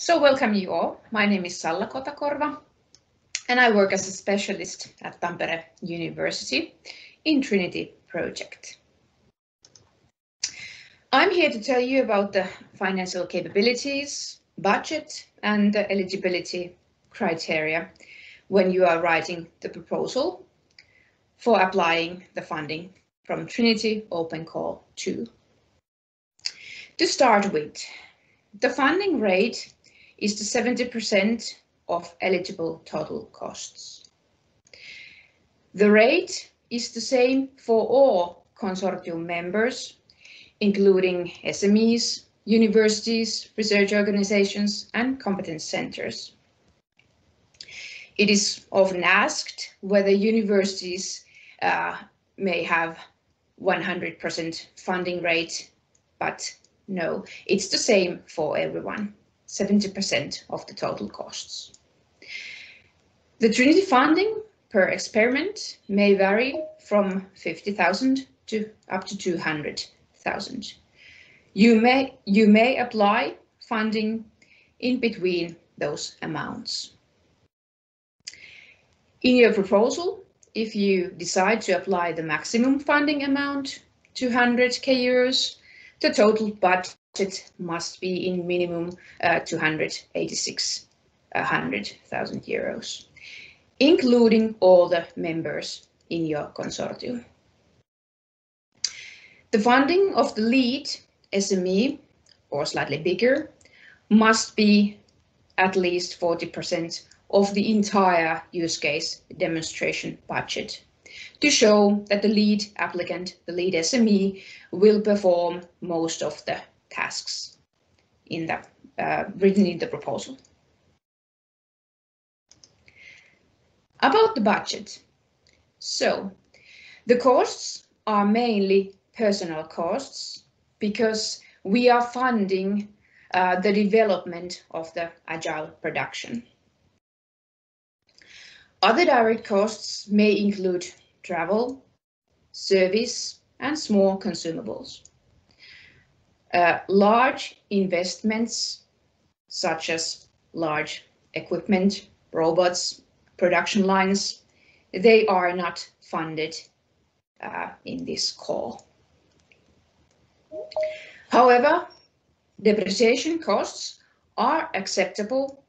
So welcome you all. My name is Salla Kotakorva and I work as a specialist at Tampere University in TRINITY project. I'm here to tell you about the financial capabilities, budget and the eligibility criteria when you are writing the proposal for applying the funding from TRINITY Open Call 2. To start with, the funding rate is the 70% of eligible total costs. The rate is the same for all consortium members, including SMEs, universities, research organizations, and competence centers. It is often asked whether universities may have 100% funding rate, but no, it's the same for everyone, 70% of the total costs. The TRINITY funding per experiment may vary from 50,000 to up to 200,000. You may apply funding in between those amounts. In your proposal, if you decide to apply the maximum funding amount, 200,000 euros, the total budget must be in minimum 286,000 euros, including all the members in your consortium. The funding of the lead SME, or slightly bigger, must be at least 40% of the entire use case demonstration budget to show that the lead applicant, the lead SME, will perform most of the tasks in the written in the proposal. About the budget. So the costs are mainly personnel costs because we are funding the development of the Agile production. Other direct costs may include travel, service, and small consumables. Large investments, such as large equipment, robots, production lines, they are not funded in this call. However, depreciation costs are acceptable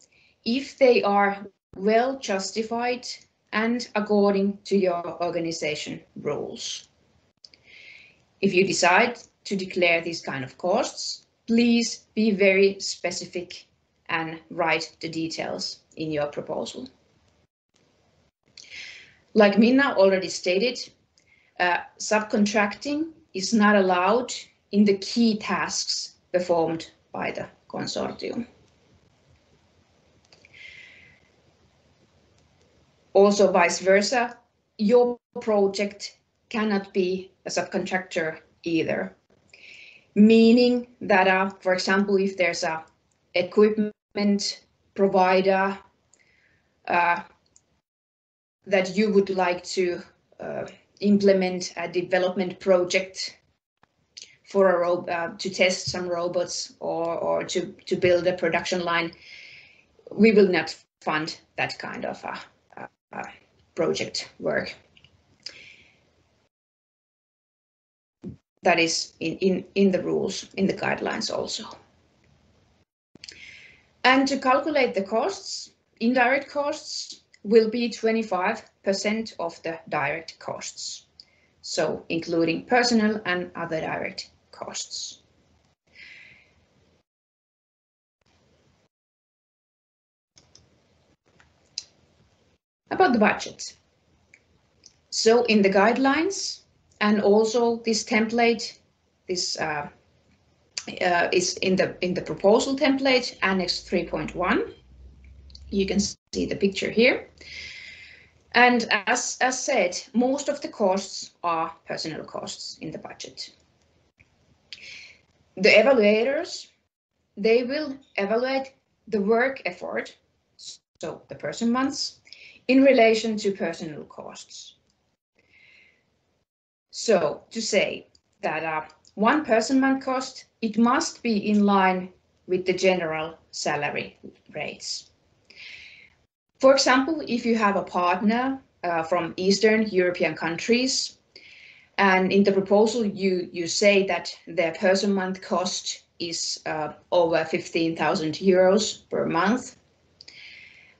if they are well justified and according to your organization rules. If you decide to declare these kind of costs, please be very specific and write the details in your proposal. Like Minna already stated, subcontracting is not allowed in the key tasks performed by the consortium. Also vice versa, your project cannot be a subcontractor either. Meaning that, for example, if there's a equipment provider that you would like to implement a development project for to test some robots or to build a production line, we will not fund that kind of project work. That is in the rules, in the guidelines also. And to calculate the costs, indirect costs will be 25% of the direct costs, so including personnel and other direct costs. About the budget. So in the guidelines and also this template, this is in the proposal template, Annex 3.1. You can see the picture here. And as said, most of the costs are personnel costs in the budget. The evaluators, they will evaluate the work effort, so the person months, in relation to personnel costs. So to say that one person month cost, it must be in line with the general salary rates. For example, if you have a partner from Eastern European countries, and in the proposal you say that their person month cost is over 15,000 euros per month,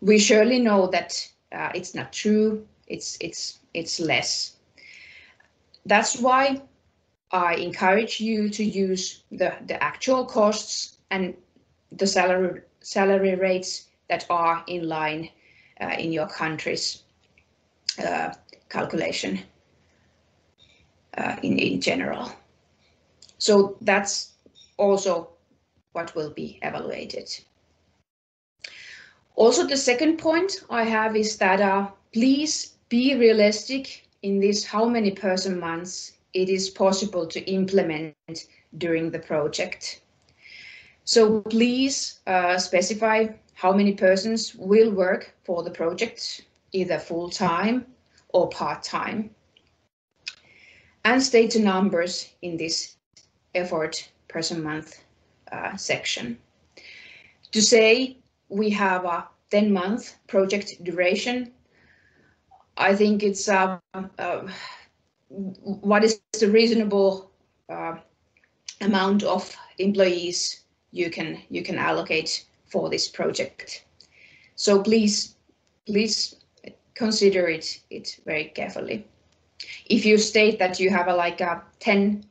we surely know that it's not true. It's less. That's why I encourage you to use the actual costs and the salary rates that are in line in your country's calculation in general. So that's also what will be evaluated. Also, the second point I have is that please be realistic in this, how many person months it is possible to implement during the project. So please specify how many persons will work for the project, either full-time or part-time. And state the numbers in this effort person month section. To say we have a 10-month project duration, I think it's what is the reasonable amount of employees you can allocate for this project. So please consider it very carefully. If you state that you have like 10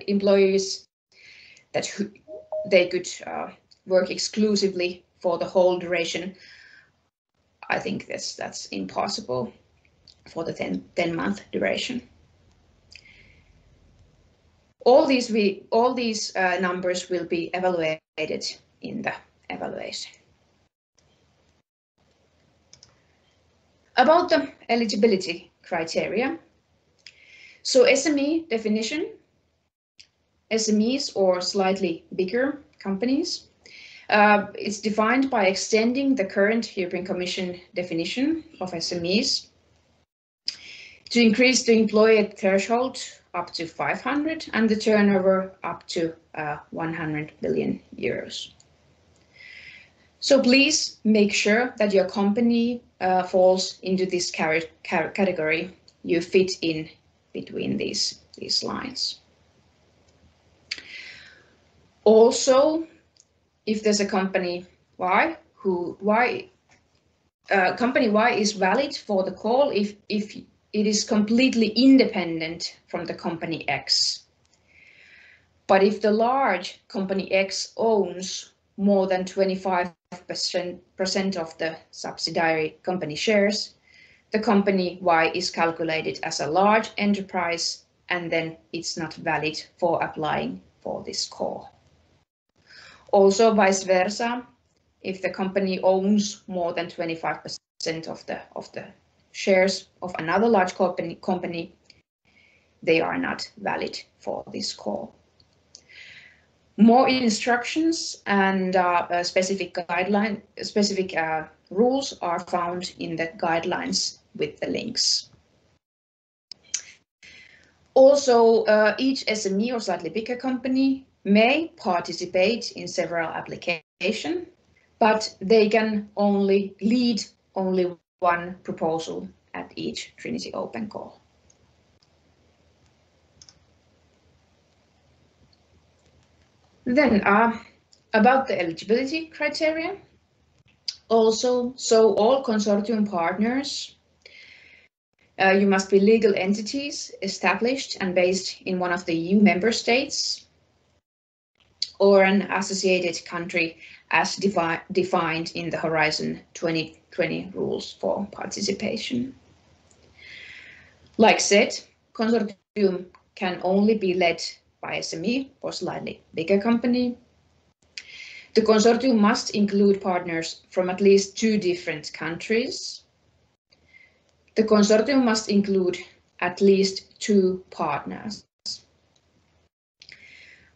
employees that they could work exclusively for the whole duration, I think that's impossible for the 10-month duration. All these numbers will be evaluated in the evaluation. About the eligibility criteria. So SME definition, SMEs or slightly bigger companies, it's defined by extending the current European Commission definition of SMEs to increase the employee threshold up to 500 and the turnover up to 100 billion euros. So please make sure that your company falls into this category. You fit in between these lines. Also, if there's a company Y, company Y is valid for the call if it is completely independent from the company X. But if the large company X owns more than 25% of the subsidiary company shares, the company Y is calculated as a large enterprise, and then it's not valid for applying for this call. Also, vice versa, if the company owns more than 25% of the shares of another large company, they are not valid for this call. More instructions and specific rules are found in the guidelines with the links. Also, each SME or slightly bigger company may participate in several applications, but they can only lead one proposal at each Trinity Open Call. Then about the eligibility criteria. Also, so all consortium partners, you must be legal entities established and based in one of the EU member states or an associated country as defined in the Horizon 2020 rules for participation. Like said, consortium can only be led by SME or slightly bigger company. The consortium must include partners from at least 2 different countries. The consortium must include at least 2 partners.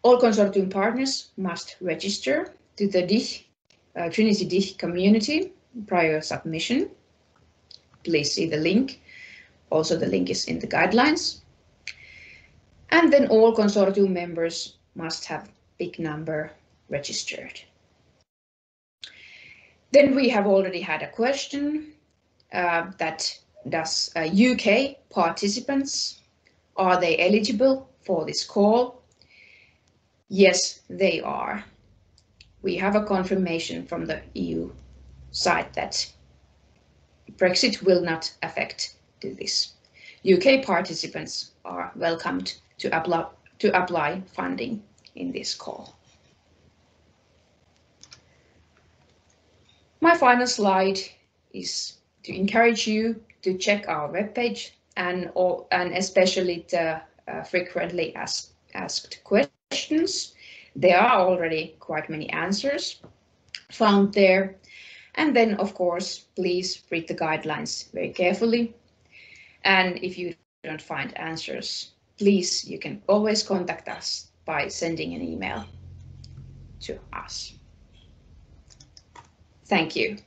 All consortium partners must register to the Trinity DIH community prior submission. Please see the link. Also, the link is in the guidelines. And then all consortium members must have big number registered. Then we have already had a question that does UK participants, are they eligible for this call? Yes, they are. We have a confirmation from the EU side that Brexit will not affect this. UK participants are welcomed to apply funding in this call. My final slide is to encourage you to check our webpage and especially the frequently asked questions. There are already quite many answers found there. And then, of course, please read the guidelines very carefully. And if you don't find answers, please, you can always contact us by sending an email to us. Thank you.